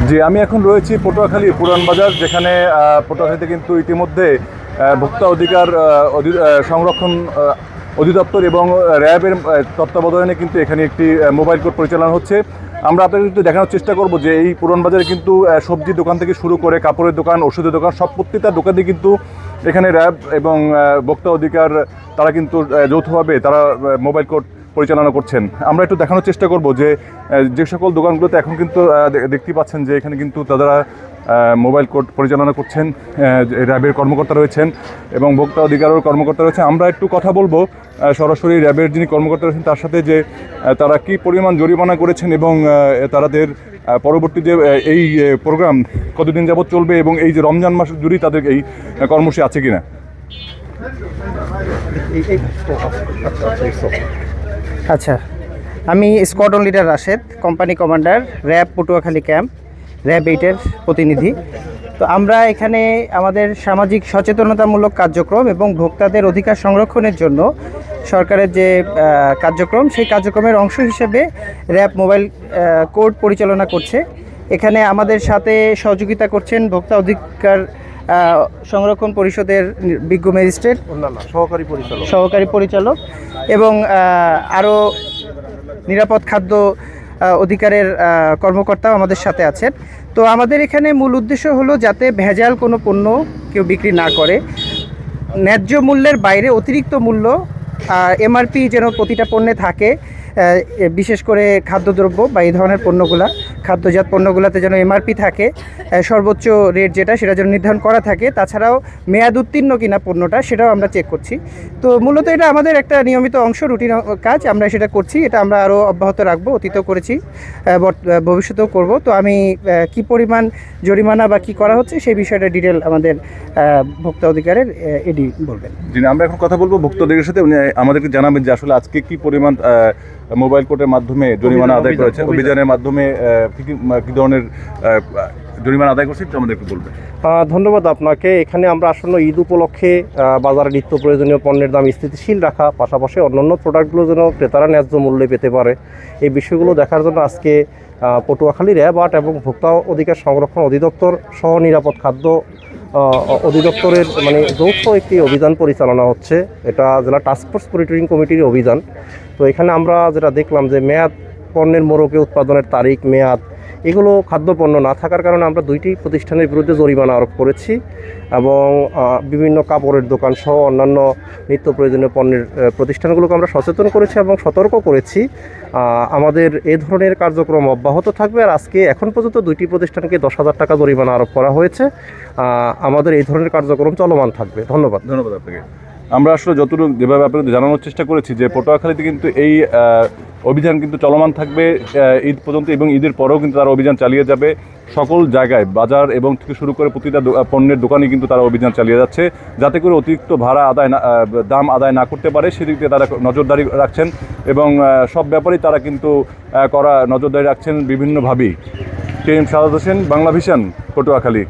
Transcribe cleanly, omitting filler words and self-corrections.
জি, আমি এখন রয়েছি পটুয়াখালী পুরান বাজার, যেখানে পটুয়াখালীতে কিন্তু ইতিমধ্যে ভোক্তা অধিকার সংরক্ষণ অধিদপ্তর এবং র্যাবের তত্ত্বাবধানে কিন্তু এখানে একটি মোবাইল কোর্ট পরিচালনা হচ্ছে। আমরা আপনাদের একটু দেখানোর চেষ্টা করব যে এই পুরান বাজারে কিন্তু সবজির দোকান থেকে শুরু করে কাপড়ের দোকান, ওষুধের দোকান, সব প্রত্যেকটা দোকানে কিন্তু এখানে র্যাব এবং ভোক্তা অধিকার তারা কিন্তু যৌথভাবে তারা মোবাইল কোর্ট পরিচালনা করছেন। আমরা একটু দেখানোর চেষ্টা করব যে যে সকল দোকানগুলোতে এখন কিন্তু দেখতে পাচ্ছেন যে এখানে কিন্তু তারা মোবাইল কোর্ট পরিচালনা করছেন, র্যাবের কর্মকর্তা রয়েছেন এবং ভোক্তা অধিকারের কর্মকর্তা রয়েছেন। আমরা একটু কথা বলবো সরাসরি র্যাবের যিনি কর্মকর্তা রয়েছেন তার সাথে, যে তারা কি পরিমাণ জরিমানা করেছেন এবং তাদের পরবর্তী যে এই প্রোগ্রাম কতদিন যাবৎ চলবে এবং এই যে রমজান মাস জুড়েই তাদের এই কর্মসূচি আছে কিনা। আচ্ছা, আমি squadron leader Rashed, company commander, RAB Patuakhali camp, RAB 8-এর প্রতিনিধি। তো আমরা এখানে আমাদের সামাজিক সচেতনতামূলক কার্যক্রম এবং ভোক্তাদের অধিকার সংরক্ষণের জন্য সরকারের যে কার্যক্রম, সেই কার্যক্রমের অংশ হিসেবে র্যাব মোবাইল কোর্ট পরিচালনা করছে। এখানে আমাদের সাথে সহযোগিতা করছেন ভোক্তা অধিকার সংরক্ষণ পরিষদের বিজ্ঞ ম্যাজিস্ট্রেট, সহকারী পরিচালক এবং আরও নিরাপদ খাদ্য অধিকারের কর্মকর্তাও আমাদের সাথে আছেন। তো আমাদের এখানে মূল উদ্দেশ্য হলো যাতে ভেজাল কোনো পণ্য কেউ বিক্রি না করে, ন্যায্য মূল্যের বাইরে অতিরিক্ত মূল্য এমআরপি যেন প্রতিটা পণ্যে থাকে, বিশেষ করে খাদ্যদ্রব্য বা এই ধরনের পণ্যগুলা, খাদ্যজাত পণ্যগুলোতে যেন এমআরপি থাকে, সর্বোচ্চ রেট যেটা সেটা যেন নির্ধারণ করা থাকে। তাছাড়াও মেয়াদ উত্তীর্ণ কিনা পণ্যটা সেটাও আমরা চেক করছি। তো মূলত এটা আমাদের একটা নিয়মিত অংশ, রুটিন কাজ, আমরা সেটা করছি। এটা আমরা আরও অব্যাহত রাখবো, অতীতেও করেছি, ভবিষ্যতেও করব। তো আমি কি পরিমাণ জরিমানা বা কি করা হচ্ছে সেই বিষয়টা ডিটেল আমাদের ভোক্তা অধিকারের এডি বলবেন। জি, আমরা এখন কথা বলবো ভোক্তা অধিকারের সাথে। উনি আমাদেরকে জানাবেন যে আসলে আজকে কি পরিমাণ মোবাইল কোর্টের মাধ্যমে জরিমানা আদায় করেছে, অভিযানের মাধ্যমে কি ধরনের জরিমানা আদায় করছে একটু আমাদেরকে বলবেন। ধন্যবাদ আপনাকে। এখানে আমরা আসন্ন ঈদ উপলক্ষে বাজারে নিত্য প্রয়োজনীয় পণ্যের দাম স্থিতিশীল রাখা, পাশাপাশি অন্যান্য প্রোডাক্টগুলো যেন ক্রেতারা ন্যায্য মূল্যে পেতে পারে, এই বিষয়গুলো দেখার জন্য আজকে পটুয়াখালী র্যাব 8 এবং ভোক্তা অধিকার সংরক্ষণ অধিদপ্তর সহ নিরাপদ খাদ্য অধিদপ্তরের যৌথ একটি অভিযান পরিচালনা হচ্ছে। এটা জেলা টাস্কফোর্স মনিটরিং কমিটির অভিযান। তো এখানে আমরা যেটা দেখলাম যে মেয়াদ, পণ্যের মোড়কে উৎপাদনের তারিখ, মেয়াদ, এগুলো খাদ্যপণ্য না থাকার কারণে আমরা 2টি প্রতিষ্ঠানের বিরুদ্ধে জরিমানা আরোপ করেছি এবং বিভিন্ন কাপড়ের দোকান সহ অন্যান্য নিত্য প্রয়োজনীয় পণ্যের প্রতিষ্ঠানগুলোকে আমরা সচেতন করেছি এবং সতর্ক করেছি। আমাদের এই ধরনের কার্যক্রম অব্যাহত থাকবে। আর আজকে এখন পর্যন্ত 2টি প্রতিষ্ঠানকে 10,000 টাকা জরিমানা আরোপ করা হয়েছে। আমাদের এই ধরনের কার্যক্রম চলমান থাকবে। ধন্যবাদ আপনাকে। আমরা আসলে যতটুকু যেভাবে আপনাদের জানানোর চেষ্টা করেছি যে পটুয়াখালীতে কিন্তু এই অভিযান কিন্তু চলমান থাকবে ঈদ পর্যন্ত এবং ঈদের পরেও কিন্তু তারা অভিযান চালিয়ে যাবে। সকল জায়গায় বাজার এবং থেকে শুরু করে প্রতিটা পণ্যের দোকানে কিন্তু তারা অভিযান চালিয়ে যাচ্ছে, যাতে করে অতিরিক্ত ভাড়া দাম আদায় না করতে পারে সেদিক দিয়ে তারা নজরদারি রাখছেন এবং সব ব্যাপারেই তারা কিন্তু নজরদারি রাখছেন বিভিন্নভাবেই। TM Sadat Hossain, Bangla vision, Patuakhali.